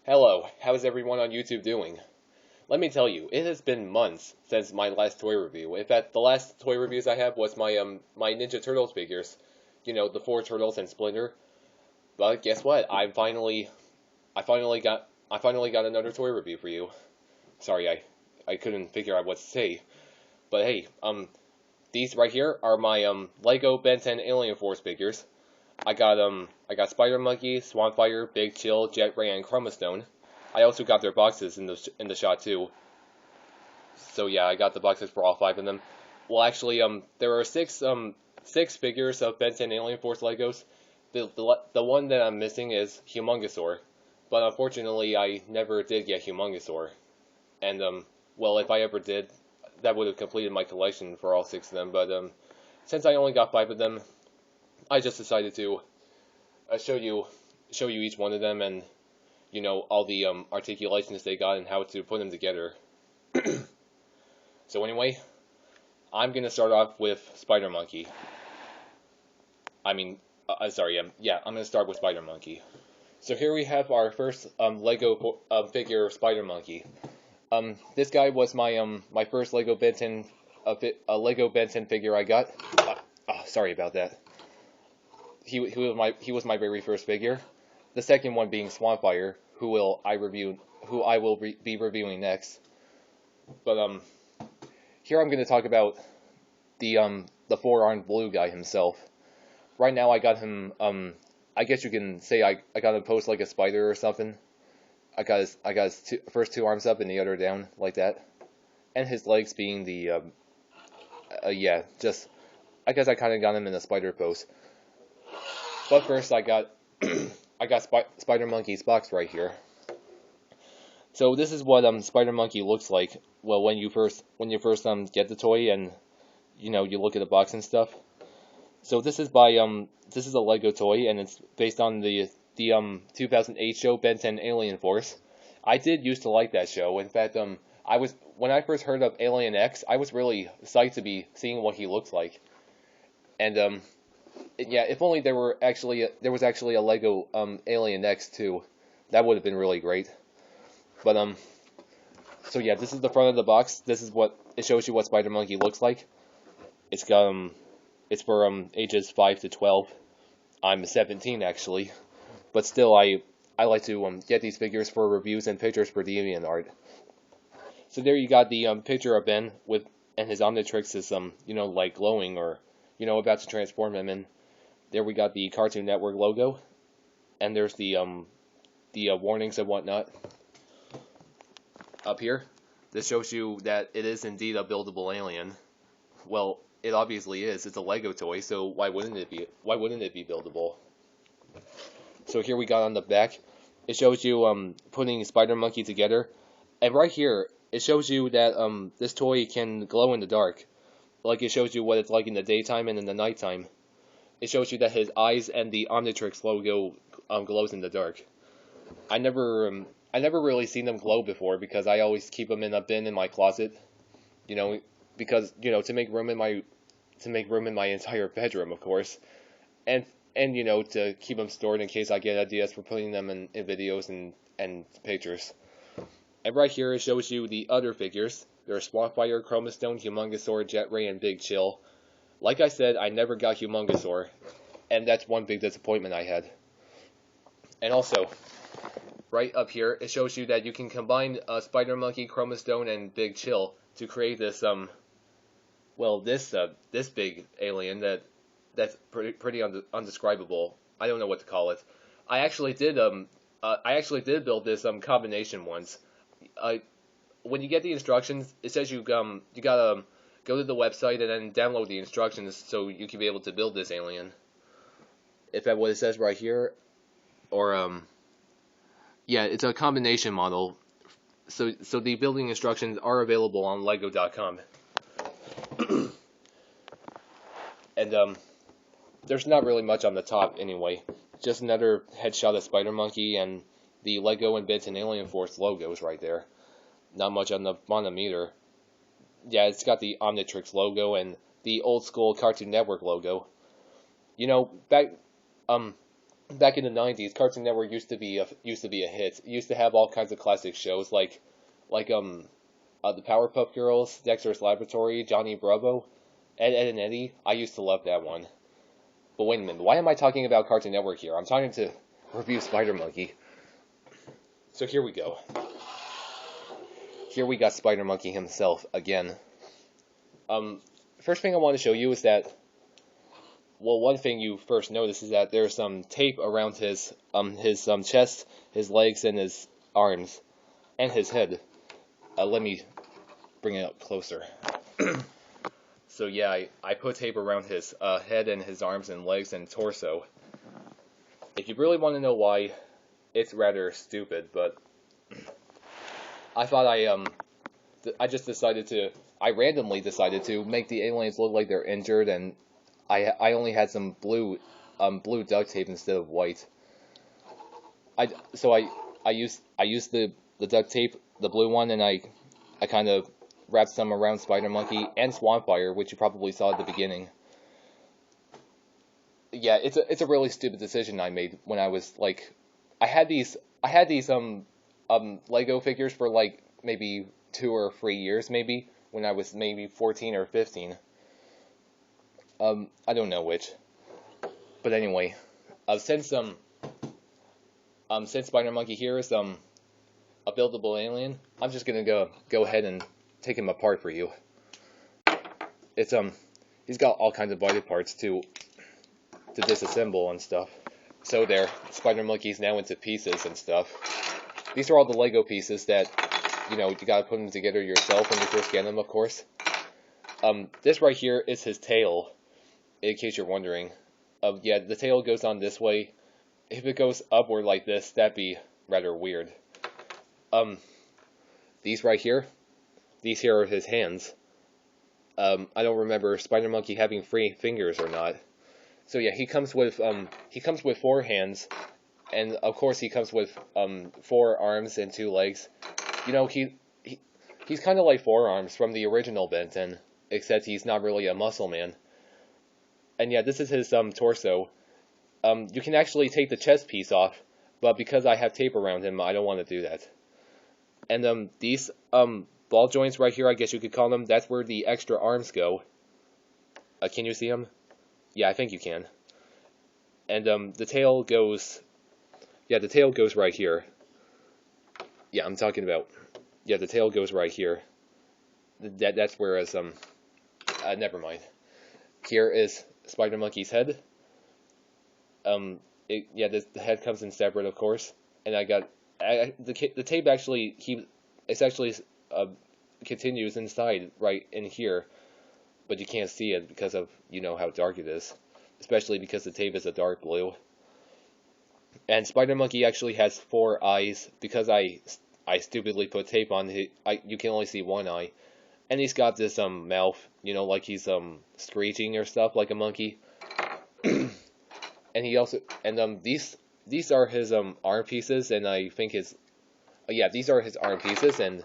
Hello, how's everyone on YouTube doing? Let me tell you, it has been months since my last toy review. In fact, the last toy reviews I have was my Ninja Turtles figures. You know, the four turtles and Splinter. But guess what? I finally got another toy review for you. Sorry, I couldn't figure out what to say. But hey, these right here are my Lego Ben 10 Alien Force figures. I got Spidermonkey, Swampfire, Big Chill, Jetray, and Chromastone. I also got their boxes in the shot too. So yeah, I got the boxes for all five of them. Well, actually, there are six figures of Ben 10 Alien Force Legos. The one that I'm missing is humongousaur, but unfortunately, I never did get humongousaur. And well, if I ever did, that would have completed my collection for all six of them. But since I only got five of them, I just decided to show you each one of them and all the articulations they got and how to put them together. So anyway, I'm gonna start off with Spidermonkey. Yeah, I'm gonna start with Spidermonkey. So here we have our first Lego figure of Spidermonkey. This guy was my first Lego Ben 10 Lego Ben 10 figure I got. Sorry about that. He was my very first figure. The second one being Swampfire, who I will be reviewing next. But here I'm going to talk about the four-armed blue guy himself. Right now I got him I guess you can say I got him posed like a spider or something. I got his first two arms up and the other down like that, and his legs being the yeah, just I guess I kind of got him in a spider pose. But first, I got Spidermonkey's box right here. So this is what Spidermonkey looks like. Well, when you first get the toy and you look at the box and stuff. So this is this is a Lego toy and it's based on the 2008 show Ben 10 Alien Force. I did used to like that show. In fact, when I first heard of Alien X, I was really psyched to be seeing what he looks like. And yeah, if only there was actually a Lego Alien X too, that would have been really great. But so yeah, this is the front of the box. This is what it shows you what Spidermonkey looks like. It's got it's for ages 5 to 12. I'm 17 actually, but still I like to get these figures for reviews and pictures for DeviantArt. So there you got the picture of Ben and his Omnitrix is like glowing or about to transform him in. There we got the Cartoon Network logo, and there's the warnings and whatnot. Up here, this shows you that it is indeed a buildable alien. Well, it obviously is. It's a Lego toy, so why wouldn't it be? Why wouldn't it be buildable? So here we got on the back. It shows you putting Spidermonkey together, and right here it shows you that this toy can glow in the dark. Like it shows you what it's like in the daytime and in the nighttime. It shows you that his eyes and the Omnitrix logo glows in the dark. I never really seen them glow before because I always keep them in a bin in my closet. Because to make room in my entire bedroom, of course, and to keep them stored in case I get ideas for putting them in videos and pictures. And right here it shows you the other figures. There's Swampfire, Chromastone, humongousaur, Jetray, and Big Chill. Like I said, I never got humongousaur, and that's one big disappointment I had. And also, right up here, it shows you that you can combine Spidermonkey, Chromastone, and Big Chill to create this this big alien that's pretty undescribable. I don't know what to call it. I actually did build this combination once. When you get the instructions, it says you gotta go to the website and then download the instructions so you can be able to build this alien. If that's what it says right here, or yeah, it's a combination model. So the building instructions are available on Lego.com. And there's not really much on the top anyway. Just another headshot of Spidermonkey and the Lego and Bits and Alien Force logos right there. Not much on the bottom either. Yeah, it's got the Omnitrix logo and the old school Cartoon Network logo. Back back in the 90s, Cartoon Network used to be a hit. It used to have all kinds of classic shows like the Powerpuff Girls, Dexter's Laboratory, Johnny Bravo, Ed and Eddie. I used to love that one. But wait a minute, why am I talking about Cartoon Network here? I'm trying to review Spidermonkey. So here we go. Here we got Spidermonkey himself again. First thing I want to show you is that, well, one thing you first notice is that there's some tape around his chest, his legs, and his arms, and his head. Let me bring it up closer. So yeah, I put tape around his head and his arms and legs and torso. If you really want to know why, it's rather stupid, but I thought I randomly decided to make the aliens look like they're injured, and I only had some blue duct tape instead of white. I used the duct tape, the blue one, and I kind of wrapped some around Spidermonkey and Swampfire, which you probably saw at the beginning. Yeah, it's a really stupid decision I made when I was like, I had these Lego figures for like maybe 2 or 3 years maybe, when I was maybe 14 or 15. I don't know which. But anyway, since Spidermonkey here is a buildable alien, I'm just gonna go ahead and take him apart for you. It's he's got all kinds of body parts to disassemble and stuff. So there, Spidermonkey's now into pieces and stuff. These are all the Lego pieces that, you gotta put them together yourself when you first get them, of course. This right here is his tail, in case you're wondering. Yeah, the tail goes on this way. If it goes upward like this, that'd be rather weird. These right here, these here are his hands. I don't remember Spidermonkey having 3 fingers or not. So yeah, he comes with 4 hands, and of course he comes with 4 arms and 2 legs. He's kind of like Forearms from the original Ben 10, except he's not really a muscle man. And yeah, this is his torso. You can actually take the chest piece off, but because I have tape around him, I don't want to do that. And these ball joints right here, I guess you could call them, that's where the extra arms go. Can you see them? Yeah, I think you can. And the tail goes, yeah, the tail goes right here. Yeah, I'm talking about, yeah, the tail goes right here. That's where never mind. Here is Spidermonkey's head. The head comes in separate, of course, and the tape actually continues inside right in here, but you can't see it because of how dark it is, especially because the tape is a dark blue. And Spidermonkey actually has 4 eyes because I stupidly put tape on it. You can only see 1 eye, and he's got this mouth, like he's screeching or stuff like a monkey. And he also, and these are his arm pieces, and I think these are his arm pieces, and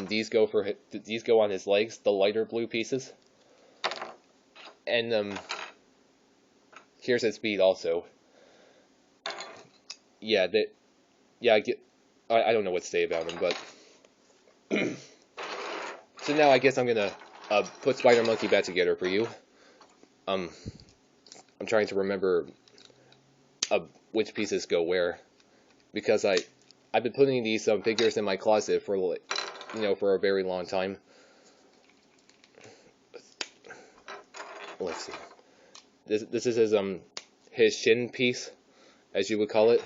these go on his legs, the lighter blue pieces. And here's his feet also. Yeah, I don't know what to say about him, but so now I guess I'm gonna put Spidermonkey back together for you. I'm trying to remember which pieces go where, because I've been putting these figures in my closet for for a very long time. Let's see. This is his shin piece, as you would call it.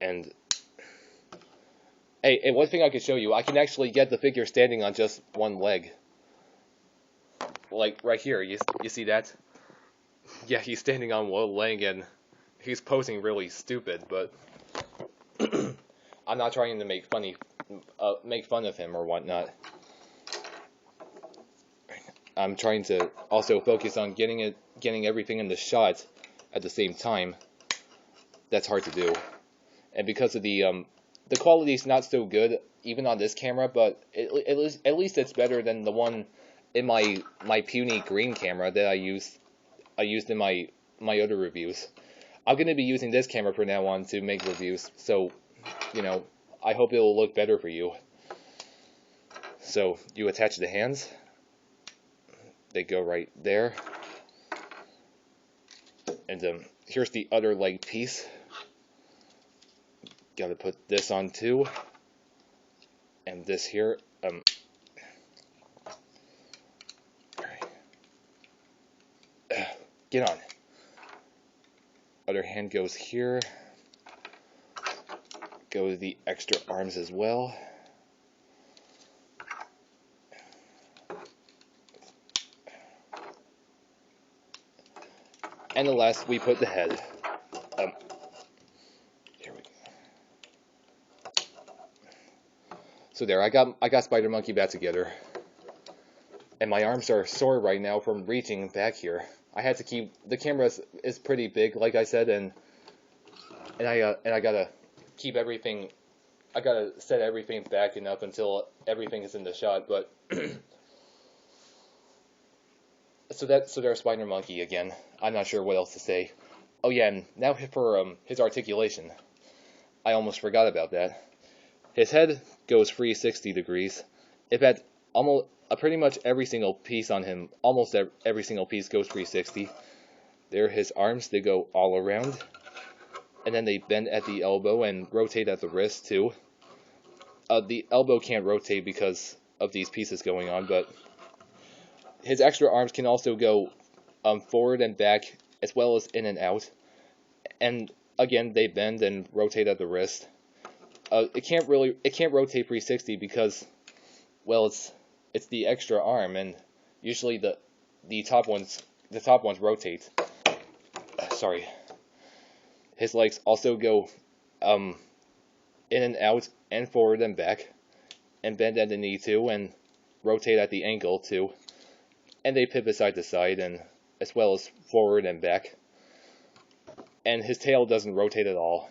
And hey, one thing I could show you, I can actually get the figure standing on just 1 leg. Like right here, you see that? Yeah, he's standing on 1 leg and he's posing really stupid, but I'm not trying to make fun of him or whatnot. I'm trying to also focus on getting everything in the shot at the same time. That's hard to do, and because of the quality's not so good even on this camera, but at least it's better than the one in my puny green camera that I used in my other reviews. I'm going to be using this camera from now on to make reviews, so, you know, I hope it will look better for you. So, you attach the hands. They go right there. And here's the other leg piece. Gotta put this on too. And this here. Get on. Other hand goes here. Go the extra arms as well. And the last, we put the head. Here we go. So there, I got Spidermonkey back together. And my arms are sore right now from reaching back here. I had to keep, the camera is pretty big, like I said, and I gotta keep everything, I gotta set everything back and up until everything is in the shot, but so there's Spidermonkey again. I'm not sure what else to say. Oh yeah, and now for his articulation. I almost forgot about that. His head goes 360 degrees. It had almost pretty much every single piece on him, almost every single piece goes 360. There are his arms, they go all around. And then they bend at the elbow and rotate at the wrist too. The elbow can't rotate because of these pieces going on, but his extra arms can also go forward and back, as well as in and out. And again, they bend and rotate at the wrist. It can't rotate 360 because, well, it's the extra arm, and usually the top ones rotate. Sorry. His legs also go in and out and forward and back, and bend at the knee too, and rotate at the ankle too. And they pivot side to side, and as well as forward and back. And his tail doesn't rotate at all,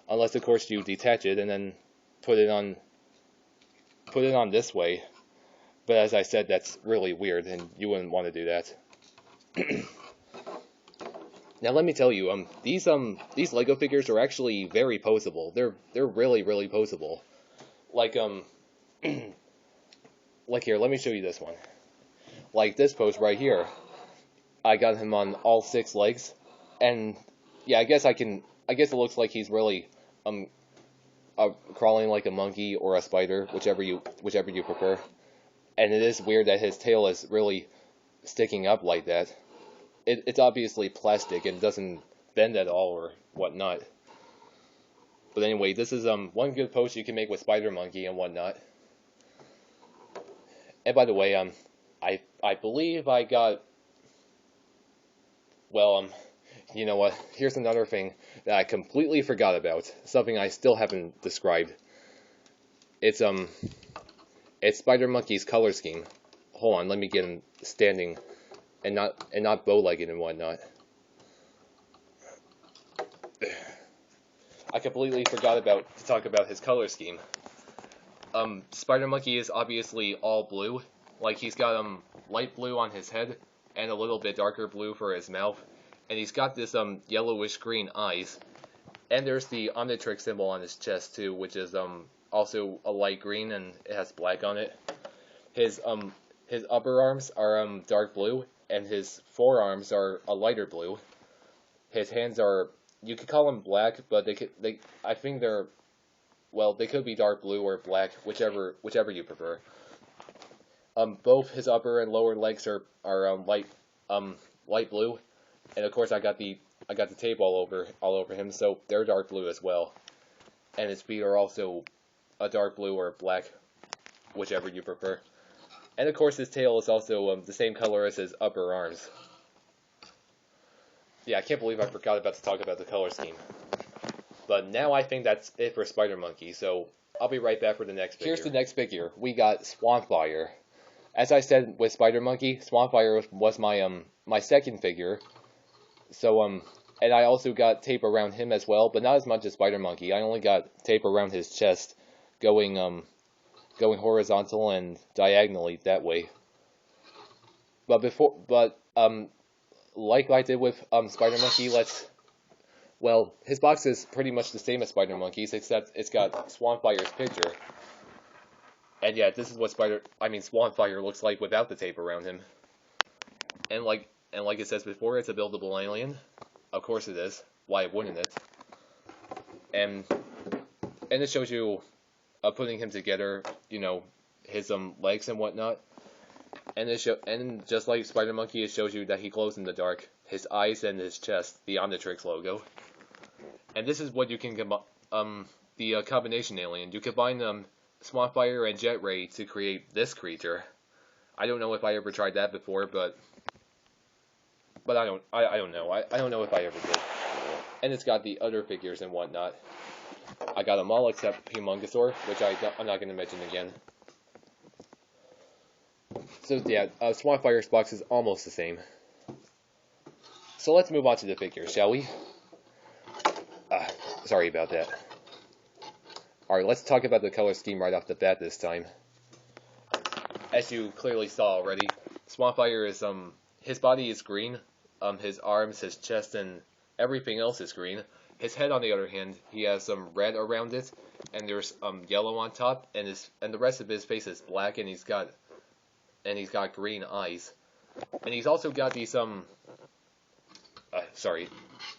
unless of course you detach it and then put it on this way. But as I said, that's really weird, and you wouldn't want to do that. Now let me tell you, these Lego figures are actually very poseable. They're really poseable. Like like here, let me show you this one. Like this pose right here. I got him on all 6 legs, and yeah, I guess it looks like he's really crawling like a monkey or a spider, whichever you prefer. And it is weird that his tail is really sticking up like that. It's obviously plastic and doesn't bend at all or whatnot. But anyway, this is one good pose you can make with Spidermonkey and whatnot. And by the way, I believe I got, well, you know what, here's another thing that I completely forgot about, something I still haven't described. It's Spidermonkey's color scheme. Hold on, let me get him standing and not bow-legged and whatnot. I completely forgot to talk about his color scheme. Spidermonkey is obviously all blue. Like, he's got light blue on his head and a little bit darker blue for his mouth, and he's got this yellowish green eyes. And there's the Omnitrix symbol on his chest too, which is also a light green, and it has black on it. His upper arms are dark blue, and his forearms are a lighter blue. His hands are, you could call them black, but I think they're, well, they could be dark blue or black, whichever you prefer. Both his upper and lower legs are light blue, and of course I got the tape all over him, so they're dark blue as well. And his feet are also a dark blue or black, whichever you prefer. And of course his tail is also the same color as his upper arms. Yeah, I can't believe I forgot to talk about the color scheme. But now I think that's it for Spidermonkey, so I'll be right back for the next figure. Here's the next figure. We got Swampfire. As I said with Spidermonkey, Swampfire was my second figure. So and I also got tape around him as well, but not as much as Spidermonkey. I only got tape around his chest, going horizontal and diagonally that way. But like I did with Spidermonkey, Well, his box is pretty much the same as Spidermonkey's, except it's got Swampfire's picture. And yeah, this is what Swampfire looks like without the tape around him. And like it says before, it's a buildable alien. Of course it is. Why wouldn't it? And it shows you putting him together, you know, his legs and whatnot. And just like Spidermonkey, it shows you that he glows in the dark. His eyes and his chest, the Omnitrix logo. And this is what you can combine, the combination alien. You combine Swampfire and Jetray to create this creature. I don't know if I ever tried that before, but I don't know. I don't know if I ever did. And it's got the other figures and whatnot. I got them all except humongousaur, which I'm not going to mention again. So yeah, Swampfire's box is almost the same. So let's move on to the figures, shall we? Sorry about that. Alright, let's talk about the color scheme right off the bat this time. As you clearly saw already, Swampfire is, his body is green, his arms, his chest, and everything else is green. His head, on the other hand, he has some red around it, and there's yellow on top, and the rest of his face is black, and he's got green eyes. And he's also got these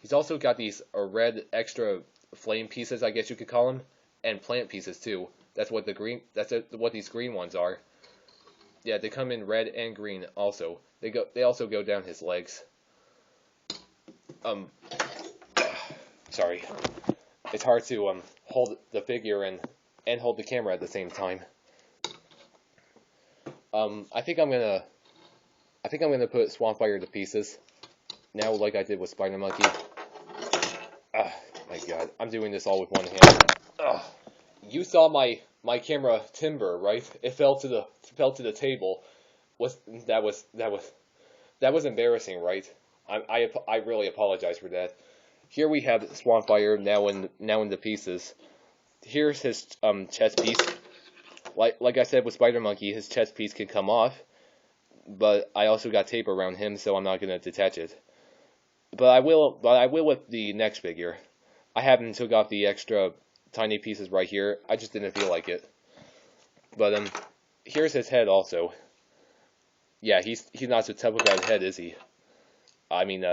he's also got these red extra flame pieces, I guess you could call them, and plant pieces too. That's what what these green ones are. Yeah, they come in red and green also. They also go down his legs. Sorry. It's hard to hold the figure and hold the camera at the same time. I think I'm gonna put Swampfire to pieces now, like I did with Spidermonkey. My God, I'm doing this all with one hand. You saw my camera timber, right? It fell to the table. That was embarrassing, right? I really apologize for that. Here we have Swampfire now in the pieces. Here's his chest piece. Like I said with Spidermonkey, his chest piece can come off, but I also got tape around him, so I'm not gonna detach it. But I will with the next figure. I haven't took off the extra tiny pieces right here. I just didn't feel like it. But here's his head also. Yeah, he's not so tough about his head, is he? I mean,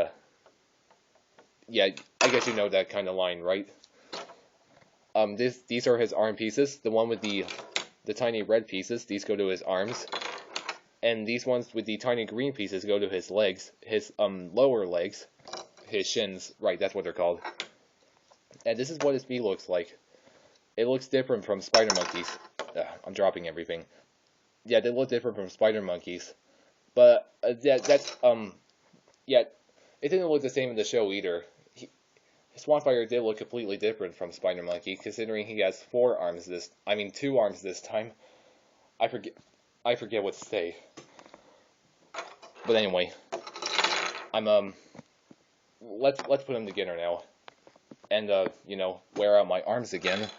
yeah, I guess you know that kind of line, right? These are his arm pieces. The one with the tiny red pieces, these go to his arms. And these ones with the tiny green pieces go to his legs, his lower legs, his shins, right, that's what they're called. And this is what his feet looks like. It looks different from Spidermonkey's. I'm dropping everything. Yeah, they look different from Spidermonkey's. But yeah, it didn't look the same in the show either. Swampfire did look completely different from Spidermonkey, considering he has 2 arms this time. I forget what to say. But anyway, let's put them together now, and you know, wear out my arms again,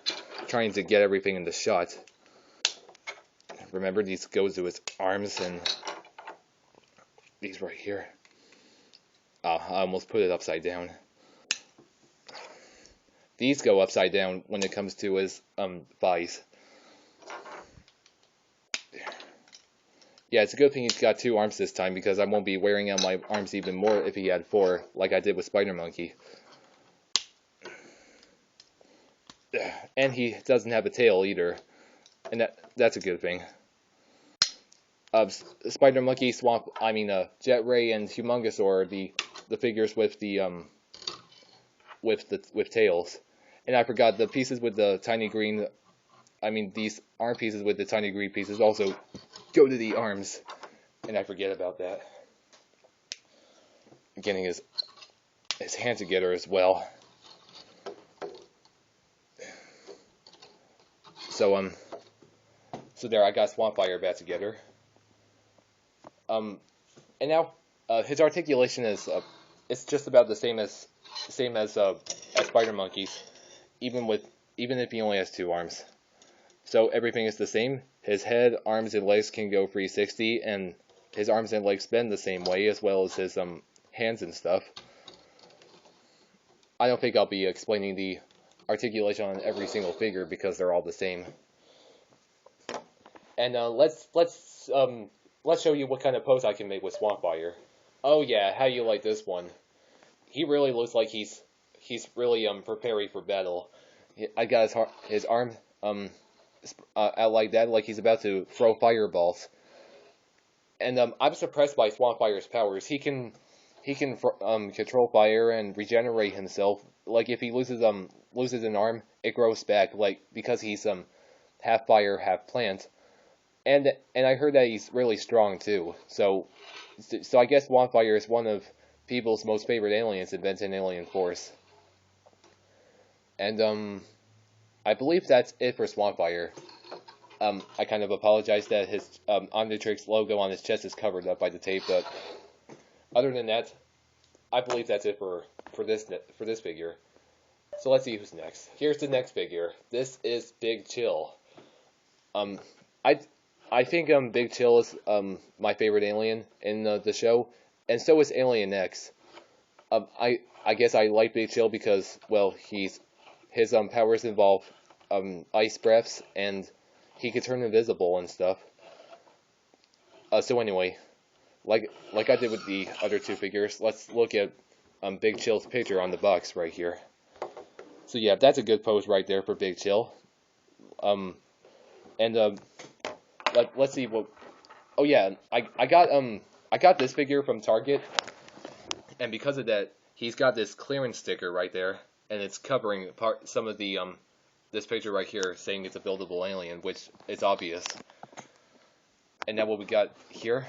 trying to get everything in the shot. Remember, these go to his arms, and these right here. I almost put it upside down. These go upside down when it comes to his thighs. Yeah, it's a good thing he's got 2 arms this time, because I won't be wearing out my arms even more if he had 4, like I did with Spidermonkey. And he doesn't have a tail either, and that's a good thing. Spidermonkey, Jetray, and humongousaur are the figures with with tails. And I forgot, the pieces with the tiny green, these arm pieces with the tiny green pieces also go to the arms, and I forget about that. Getting his hand together as well. So there, I got Swampfire back together. And now his articulation is it's just about the same as Spidermonkey's, even if he only has 2 arms. So everything is the same. His head, arms, and legs can go 360, and his arms and legs bend the same way, as well as his hands and stuff. I don't think I'll be explaining the articulation on every single figure because they're all the same. And let's show you what kind of pose I can make with Swampfire. Oh yeah, how you like this one? He really looks like he's really preparing for battle. I got his arm out like that, like he's about to throw fireballs. And I'm surprised by Swampfire's powers. He can control fire and regenerate himself. Like if he loses an arm, it grows back. Like because he's half fire, half plant. And I heard that he's really strong too. So I guess Swampfire is one of people's most favorite aliens in Ben 10 Alien Force. And I believe that's it for Swampfire. I kind of apologize that his Omnitrix logo on his chest is covered up by the tape, but other than that, I believe that's it for this figure. So let's see who's next. Here's the next figure. This is Big Chill. I think Big Chill is my favorite alien in the show, and so is Alien X. I guess I like Big Chill because, well, his powers involve ice breaths, and he can turn invisible and stuff. So anyway, like I did with the other two figures, let's look at Big Chill's picture on the box right here. So yeah, that's a good pose right there for Big Chill. Let's see what. Oh yeah, I got this figure from Target, and because of that, he's got this clearance sticker right there, and it's covering some of the this picture right here, saying it's a buildable alien, which it's obvious. And now what we got here,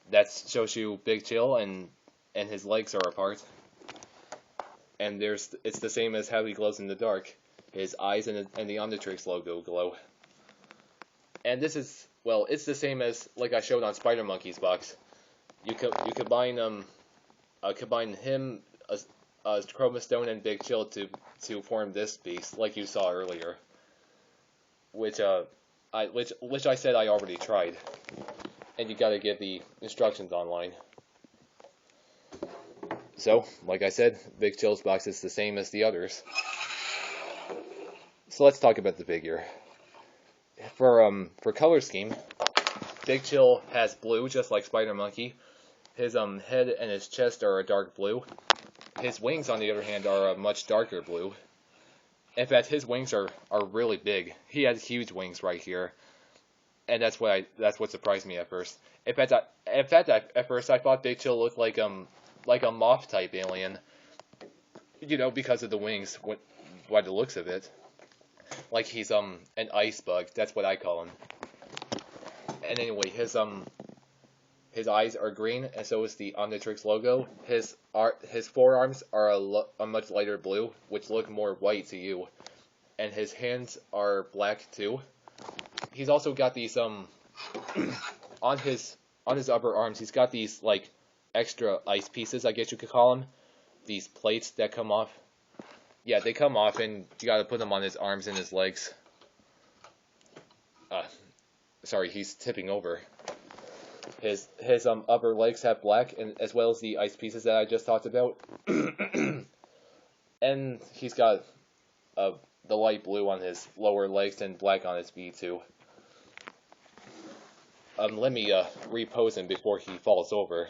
that shows you Big Chill, and his legs are apart. And it's the same as how he glows in the dark. His eyes and the Omnitrix logo glow. And this is, well, it's the same as like I showed on Spidermonkey's box. You combine him, Chromastone, and Big Chill to form this beast, like you saw earlier. Which I said I already tried, and you gotta get the instructions online. So, like I said, Big Chill's box is the same as the others. So let's talk about the figure. For color scheme, Big Chill has blue, just like Spidermonkey. His head and his chest are a dark blue. His wings, on the other hand, are a much darker blue. In fact, his wings are really big. He has huge wings right here, and that's what surprised me at first. In fact, at first I thought Big Chill looked like a moth type alien, you know, because of the wings, by the looks of it. Like he's an ice bug. That's what I call him. And anyway, his eyes are green, and so is the Omnitrix logo. His forearms are a much lighter blue, which look more white to you, and his hands are black too. He's also got these on his upper arms. He's got these like extra ice pieces, I guess you could call them. These plates that come off. Yeah, they come off, and you gotta put them on his arms and his legs. Sorry, he's tipping over. His upper legs have black, and as well as the ice pieces that I just talked about. And he's got the light blue on his lower legs and black on his feet too. Let me repose him before he falls over.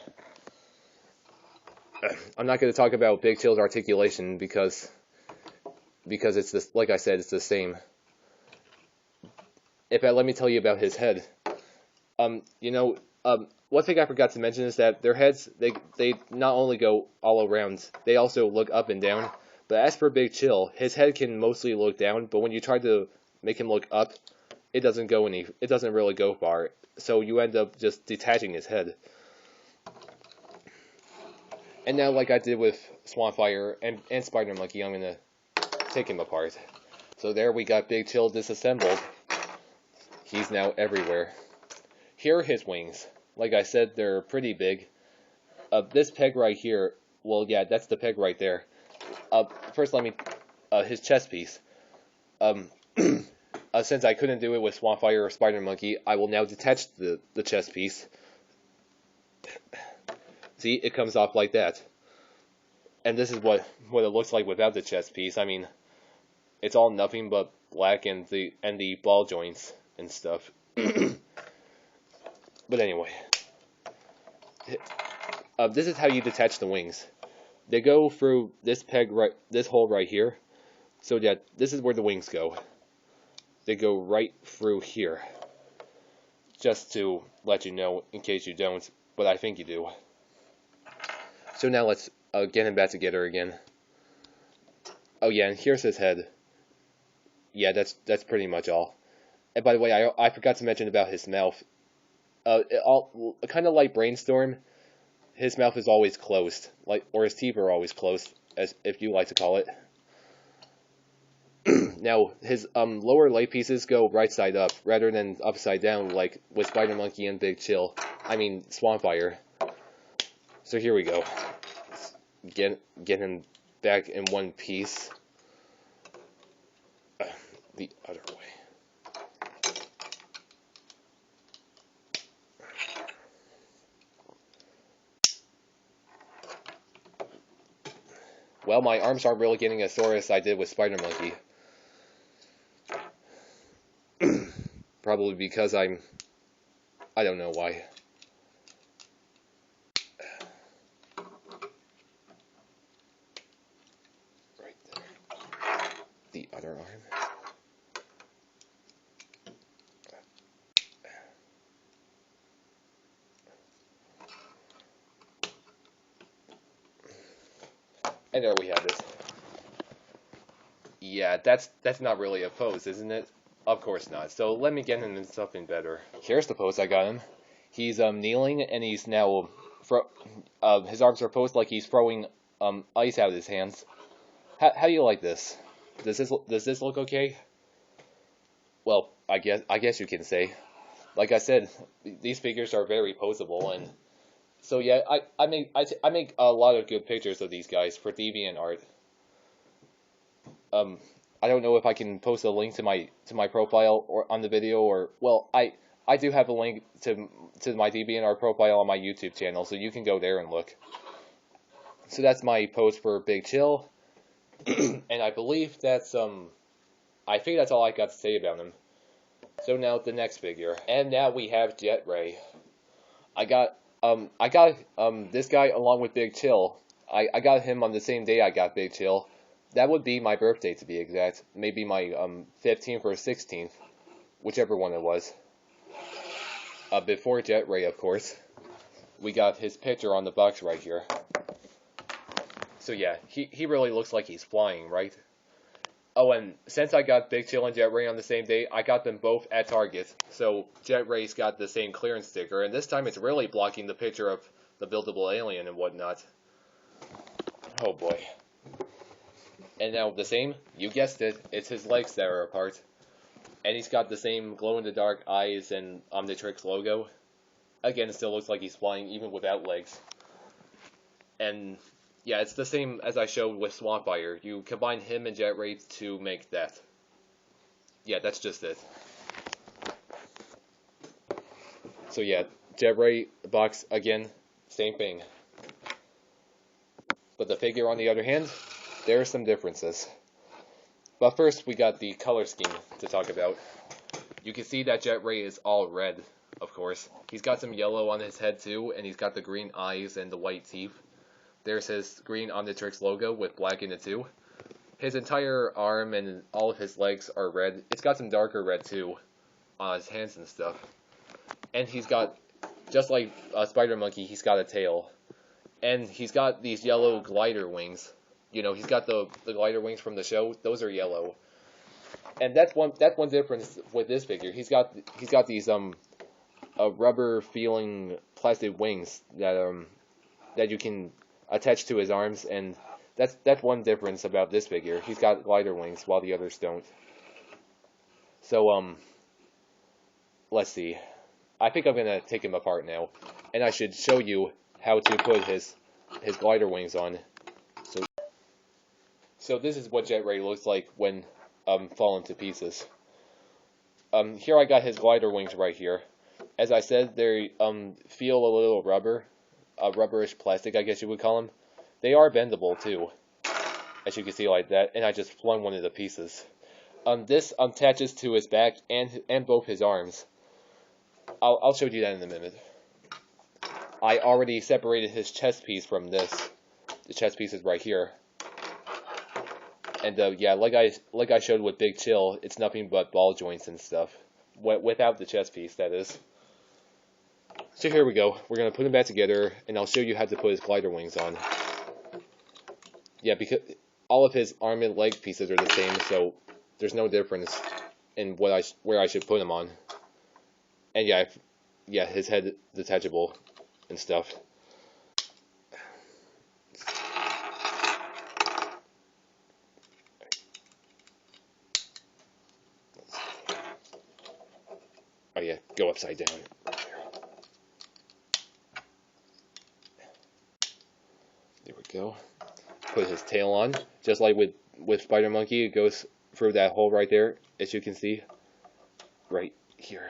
I'm not going to talk about Big Chill's articulation because it's this, like I said, it's the same. In fact, let me tell you about his head. One thing I forgot to mention is that their heads, they not only go all around, they also look up and down. But as for Big Chill, his head can mostly look down, but when you try to make him look up, it doesn't really go far. So you end up just detaching his head. And now, like I did with Swampfire and Spidermonkey, I'm gonna take him apart. So there we got Big Chill disassembled. He's now everywhere. Here are his wings. Like I said, they're pretty big. This peg right here, well, yeah, that's the peg right there. First, let me, his chest piece. Since I couldn't do it with Swampfire or Spidermonkey, I will now detach the chest piece. See, it comes off like that. And this is what it looks like without the chest piece. I mean, it's all nothing but black and the ball joints and stuff. But anyway, this is how you detach the wings. They go through this this hole right here. So yeah, this is where the wings go. They go right through here. Just to let you know, in case you don't, but I think you do. So now let's get him back together again. Oh yeah, and here's his head. Yeah, that's pretty much all. And by the way, I forgot to mention about his mouth. Kind of like Brainstorm, his mouth is always closed, or his teeth are always closed, as if you like to call it. Now his lower leg pieces go right side up rather than upside down, like with Spidermonkey and Big Chill. I mean Swampfire. So here we go. Get him back in one piece. The other way. Well, my arms aren't really getting as sore as I did with Spidermonkey. Probably because I don't know why. Right there. The other arm. And there we have it. Yeah, that's not really a pose, isn't it? Of course not. So let me get him in something better. Here's the pose I got him. He's kneeling, and he's now his arms are posed like he's throwing ice out of his hands. How do you like this? Does this look okay? Well, I guess you can say. Like I said, these figures are very poseable, and so yeah, I make a lot of good pictures of these guys for DeviantArt. I don't know if I can post a link to my profile or on the video, or well, I do have a link to my DeviantArt profile on my YouTube channel, so you can go there and look. So that's my post for Big Chill, and I believe that's I think that's all I got to say about him. So now the next figure, and now we have Jetray. I got this guy along with Big Chill. I got him on the same day I got Big Chill. That would be my birthday, to be exact. Maybe my 15th or 16th, whichever one it was. Before Jetray, of course. We got his picture on the box right here. So yeah, he really looks like he's flying, right? Oh, and since I got Big Chill and Jetray on the same day, I got them both at Target. So Jetray's got the same clearance sticker, and this time it's really blocking the picture of the buildable alien and whatnot. Oh boy. And now the same, you guessed it, it's his legs that are apart. And he's got the same glow-in-the-dark eyes and Omnitrix logo. Again, it still looks like he's flying even without legs. And yeah, it's the same as I showed with Swampfire. You combine him and Jetray to make that. Yeah, that's just it. So yeah, Jetray box, again, same thing. But the figure, on the other hand, there are some differences. But first, we got the color scheme to talk about. You can see that Jetray is all red, of course. He's got some yellow on his head too, and he's got the green eyes and the white teeth. There's his green Omnitrix logo with black in it too. His entire arm and all of his legs are red. It's got some darker red too on his hands and stuff. And he's got, just like Spidermonkey, he's got a tail. And he's got these yellow glider wings. You know, he's got the glider wings from the show. Those are yellow. And that's one difference with this figure. He's got these rubber feeling plastic wings that you can attach to his arms, and that's one difference about this figure. He's got glider wings while the others don't. So let's see. I think I'm gonna take him apart now, and I should show you how to put his glider wings on. So this is what Jetray looks like when fallen to pieces. Here I got his glider wings right here. As I said, they feel a little rubberish plastic, I guess you would call them. They are bendable too, as you can see like that, and I just flung one of the pieces. This attaches to his back and both his arms. I'll show you that in a minute. I already separated his chest piece from this. The chest piece is right here. And yeah, like I showed with Big Chill, it's nothing but ball joints and stuff. Without the chest piece, that is. So here we go. We're gonna put him back together, and I'll show you how to put his glider wings on. Yeah, because all of his arm and leg pieces are the same, so there's no difference in where I should put him on. And yeah, his head detachable and stuff. Oh yeah, go upside down. There we go. Put his tail on, just like with Spidermonkey, it goes through that hole right there, as you can see, right here.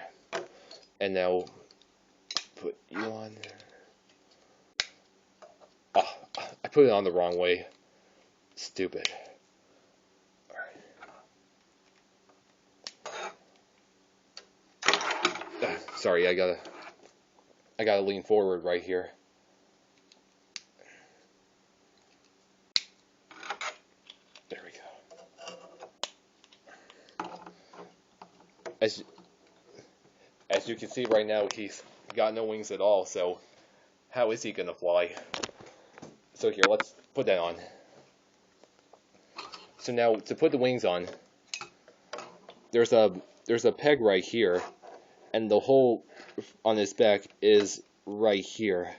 And now put you on there. Oh, I put it on the wrong way. Stupid. Sorry, I gotta lean forward right here. There we go. As you can see right now, he's got no wings at all, so how is he gonna fly? So here, let's put that on. So now, to put the wings on, there's a peg right here, and the hole on his back is right here.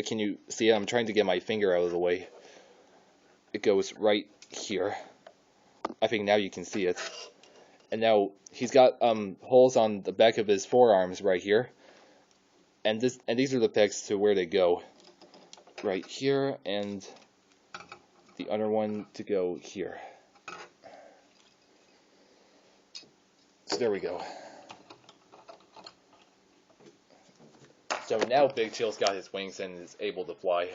Can you see it? I'm trying to get my finger out of the way. It goes right here. I think now you can see it. And now he's got holes on the back of his forearms right here. And these are the pegs to where they go. Right here, and the other one to go here. So there we go. So now Big Chill's got his wings and is able to fly.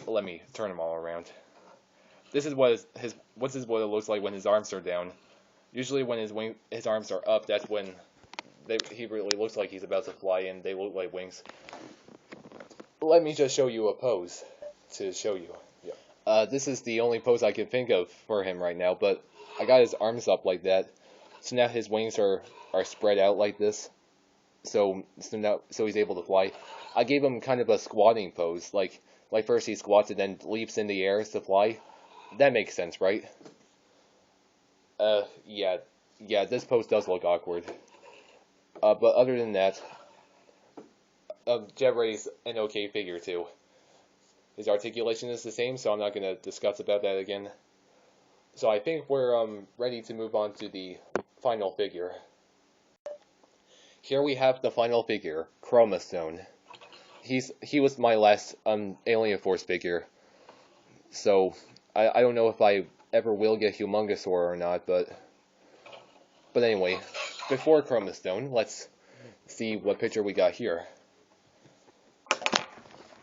Let me turn him all around. This is what it looks like when his arms are down. Usually when his arms are up, that's when he really looks like he's about to fly, and they look like wings. Let me just show you a pose to show you. Yeah. This is the only pose I can think of for him right now, but I got his arms up like that, so now his wings are spread out like this. So he's able to fly. I gave him kind of a squatting pose, like first he squats and then leaps in the air to fly. That makes sense, right? Yeah, this pose does look awkward. But other than that, Jetray's an okay figure too. His articulation is the same, so I'm not going to discuss about that again. So I think we're ready to move on to the final figure. Here we have the final figure, Chromastone. He was my last Alien Force figure, so I don't know if I ever will get humongousaur or not, but anyway, before Chromastone, let's see what picture we got here.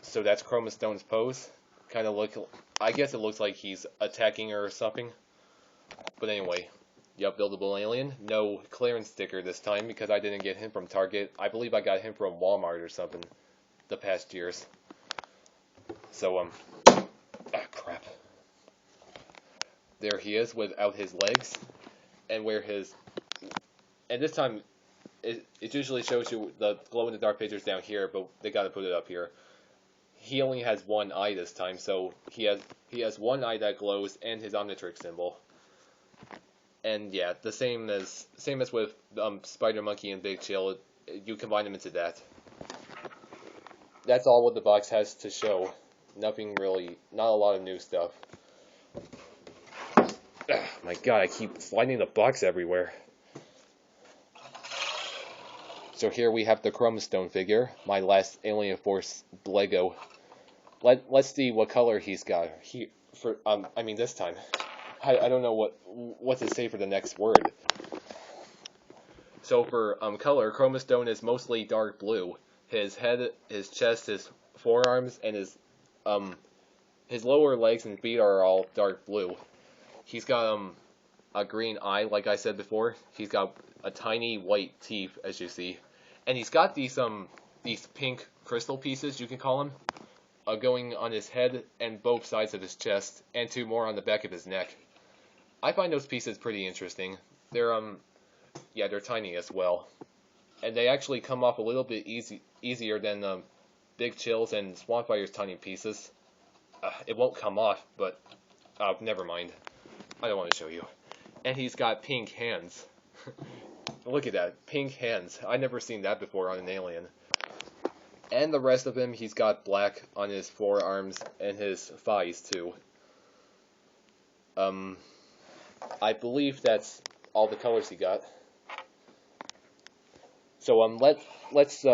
So that's Chromastone's pose. I guess it looks like he's attacking her or something. But anyway, yep, buildable alien. No clearance sticker this time because I didn't get him from Target. I believe I got him from Walmart or something the past years. So, crap. There he is without his legs, and and this time, it usually shows you the glow-in-the-dark pictures down here, but they gotta put it up here. He only has one eye this time, so he has one eye that glows and his Omnitrix symbol. And yeah, the same as with Spidermonkey and Big Chill, you combine them into that. That's all what the box has to show. Nothing really, not a lot of new stuff. Ugh, my god, I keep sliding the box everywhere. So here we have the Chromastone figure, my last Alien Force Lego. Let's see what color he's got here for this time. I don't know what to say for the next word. So for color, Chromastone is mostly dark blue. His head, his chest, his forearms, and his His lower legs and feet are all dark blue. He's got a green eye, like I said before. He's got a tiny white teeth, as you see, and he's got these pink crystal pieces, you can call them, going on his head and both sides of his chest, and 2 more on the back of his neck. I find those pieces pretty interesting. They're yeah, they're tiny as well, and they actually come off a little bit easier than Big Chill's and Swampfire's tiny pieces. It won't come off, but never mind. I don't want to show you. And he's got pink hands. Look at that, pink hands. I never seen that before on an alien. And the rest of him, he's got black on his forearms and his thighs too. I believe that's all the colors he got. So let's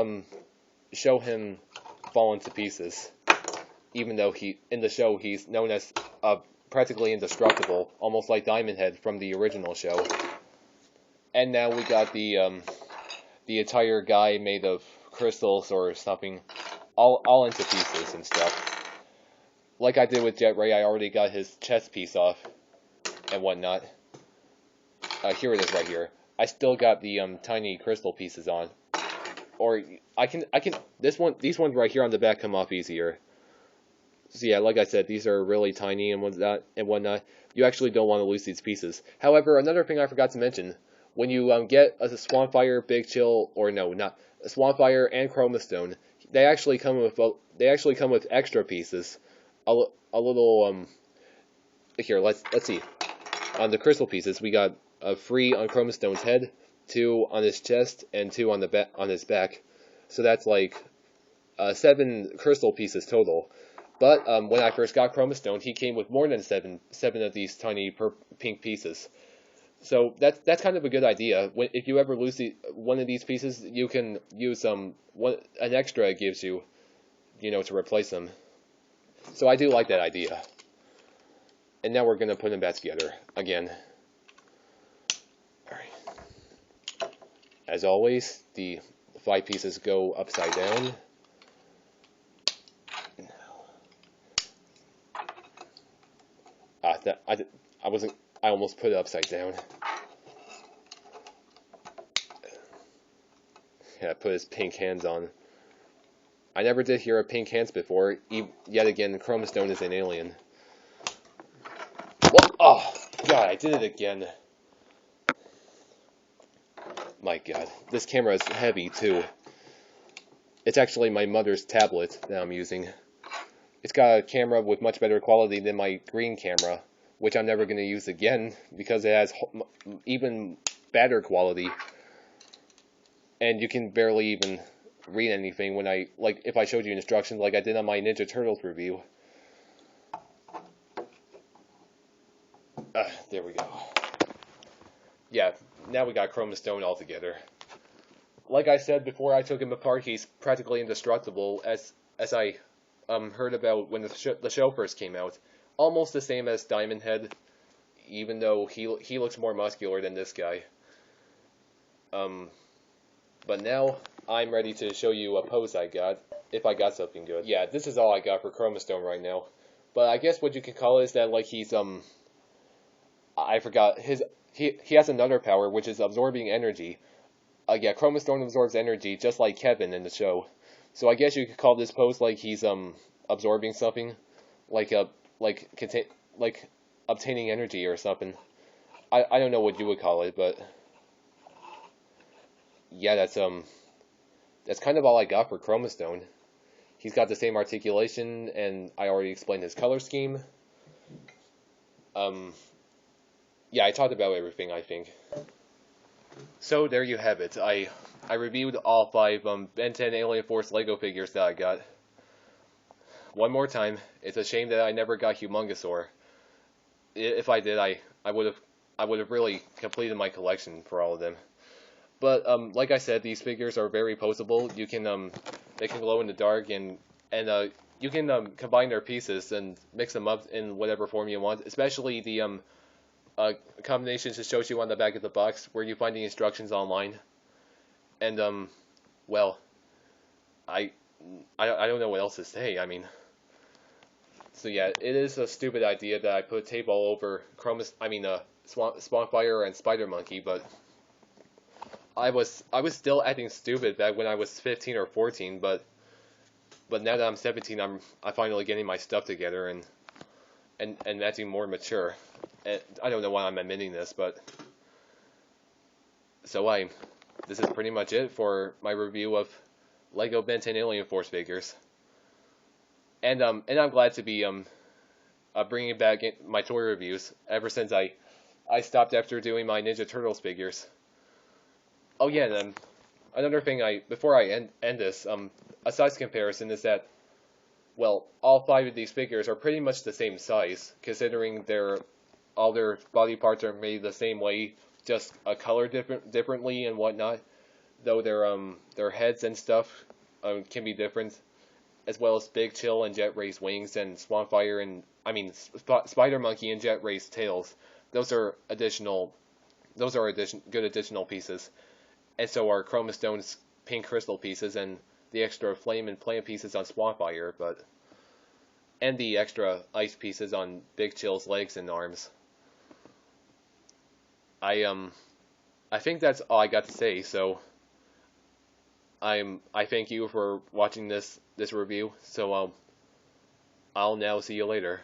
show him falling to pieces. Even though in the show he's known as practically indestructible, almost like Diamond Head from the original show. And now we got the entire guy made of crystals or something, all into pieces and stuff. Like I did with Jetray, I already got his chest piece off and whatnot. Here it is right here. I still got the tiny crystal pieces on, or I can these ones right here on the back come off easier. So yeah, like I said, these are really tiny and whatnot. You actually don't want to lose these pieces. However, another thing I forgot to mention, when you get a Swampfire, Big Chill, or no, not a Swampfire and Chromastone, they actually come with extra pieces. A little here, let's see. On the crystal pieces, we got 3 on Chromastone's head, 2 on his chest, and 2 on his back. So that's like 7 crystal pieces total. But when I first got Chromastone, he came with more than seven of these tiny pink pieces. So that's kind of a good idea. If you ever lose one of these pieces, you can use an extra it gives you, to replace them. So I do like that idea. And now we're gonna put them back together again. All right. As always, the 5 pieces go upside down. I almost put it upside down. Yeah, put his pink hands on. I never did hear of pink hands before. Yet again, Chromastone is an alien. What? Oh, God, I did it again. My God, this camera is heavy, too. It's actually my mother's tablet that I'm using. It's got a camera with much better quality than my green camera, which I'm never going to use again because it has even better quality. And you can barely even read anything when if I showed you instructions like I did on my Ninja Turtles review. There we go. Yeah, now we got Chromastone all together. Like I said before I took him apart, he's practically indestructible, as I heard about when the show first came out. Almost the same as Diamond Head, even though he looks more muscular than this guy. But now I'm ready to show you a pose I got, if I got something good. Yeah, this is all I got for Chromastone right now. But I guess what you can call it is that like he's I forgot he has another power which is absorbing energy. Yeah, Chromastone absorbs energy just like Kevin in the show. So I guess you could call this pose like he's absorbing something, like obtaining energy or something. I don't know what you would call it, but yeah, that's kind of all I got for Chromastone. He's got the same articulation, and I already explained his color scheme. Yeah, I talked about everything, I think. So there you have it. I reviewed all 5 Ben 10 Alien Force Lego figures that I got. One more time, it's a shame that I never got humongousaur. If I did, I would have really completed my collection for all of them. But like I said, these figures are very poseable. You can they can glow in the dark, and you can combine their pieces and mix them up in whatever form you want. Especially the combinations it shows you on the back of the box, where you find the instructions online. And well, I don't know what else to say. I mean, So yeah, it is a stupid idea that I put tape all over Swampfire and Spidermonkey, but I was still acting stupid back when I was 15 or 14, but now that I'm 17, I'm finally getting my stuff together and acting more mature. And I don't know why I'm admitting this, but so this is pretty much it for my review of Lego Ben 10 Alien Force figures. And I'm glad to be bringing back my toy reviews ever since I stopped after doing my Ninja Turtles figures. Oh yeah, and another thing before I end this, a size comparison is that, well, all 5 of these figures are pretty much the same size, considering all their body parts are made the same way, just a color differently and whatnot. Though their heads and stuff can be different, as well as Big Chill and Jetray's wings and Swampfire and Spidermonkey and Jetray's tails. Those are good additional pieces, and so are Chromastone's pink crystal pieces and the extra flame and plant pieces on Swampfire, and the extra ice pieces on Big Chill's legs and arms. I think that's all I got to say. So I thank you for watching this review. So I'll now see you later.